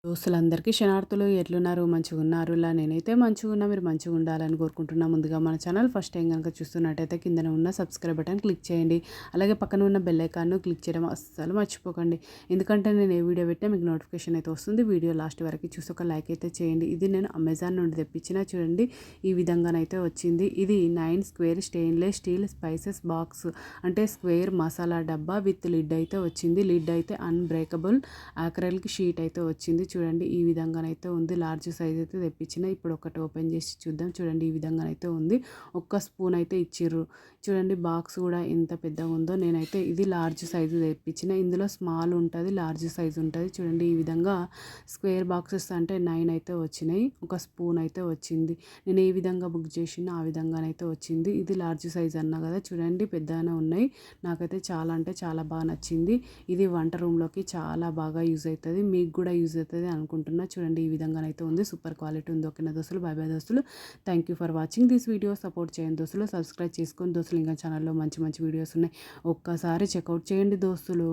దోస్తులందరికీ శనార్థులు ఎట్లున్నారు? మంచిగున్నారు. ఇలా నేనైతే మంచిగున్నా. మీరు మంచిగా ఉండాలని కోరుకుంటున్నా. ముందుగా మన ఛానల్ ఫస్ట్ టైం కనుక చూస్తున్నట్టయితే కిందన ఉన్న సబ్స్క్రైబ్ బటన్ క్లిక్ చేయండి. అలాగే పక్కన ఉన్న బెల్ ఐకాన్ను క్లిక్ చేయడం అస్సలు మర్చిపోకండి. ఎందుకంటే నేను ఏ వీడియో పెట్టినా మీకు నోటిఫికేషన్ అయితే వస్తుంది. వీడియో లాస్ట్ వరకు చూసి ఒక లైక్ అయితే చేయండి. ఇది నేను అమెజాన్ నుండి తెప్పించిన చూడండి ఈ విధంగానైతే వచ్చింది. ఇది 9 square stainless steel spices box అంటే స్క్వేర్ మసాలా డబ్బా విత్ లిడ్ అయితే వచ్చింది. లిడ్ అయితే అన్బ్రేకబుల్ ఆక్రైలిక్ షీట్ అయితే వచ్చింది. చూడండి ఈ విధంగానైతే ఉంది. లార్జ్ సైజ్ అయితే తెప్పించిన. ఇప్పుడు ఒకటి ఓపెన్ చేసి చూద్దాం. చూడండి ఈ విధంగానైతే ఉంది. ఒక్క స్పూన్ అయితే ఇచ్చిర్రు. చూడండి బాక్స్ కూడా ఎంత పెద్దగా ఉందో. నేనైతే ఇది లార్జ్ సైజు తెప్పించిన. ఇందులో స్మాల్ ఉంటుంది, లార్జ్ సైజు ఉంటుంది. చూడండి ఈ విధంగా స్క్వేర్ బాక్సెస్ అంటే 9 అయితే వచ్చినాయి. ఒక స్పూన్ అయితే వచ్చింది. నేను ఏ విధంగా బుక్ చేసినా ఆ విధంగానైతే వచ్చింది. ఇది లార్జ్ సైజ్ అన్నా కదా, చూడండి పెద్దగానే ఉన్నాయి. నాకైతే చాలా అంటే చాలా బాగా నచ్చింది. ఇది వంట రూమ్లోకి చాలా బాగా యూజ్ అవుతుంది. మీకు కూడా యూజ్ అవుతుంది అనుకుంటున్నా. చూడండి ఈ విధంగానైతే ఉంది. సూపర్ క్వాలిటీ ఉంది. ఓకేనా దోస్తులు? బై బై దోస్తులు. Thank you for watching this video. Support చేయండి దోస్తులు. సబ్స్క్రైబ్ చేసుకొని దోస్తులు, ఇంకా ఛానల్లో మంచి మంచి వీడియోస్ ఉన్నాయి. ఒక్కసారి చెక్అవుట్ చేయండి దోస్తులు.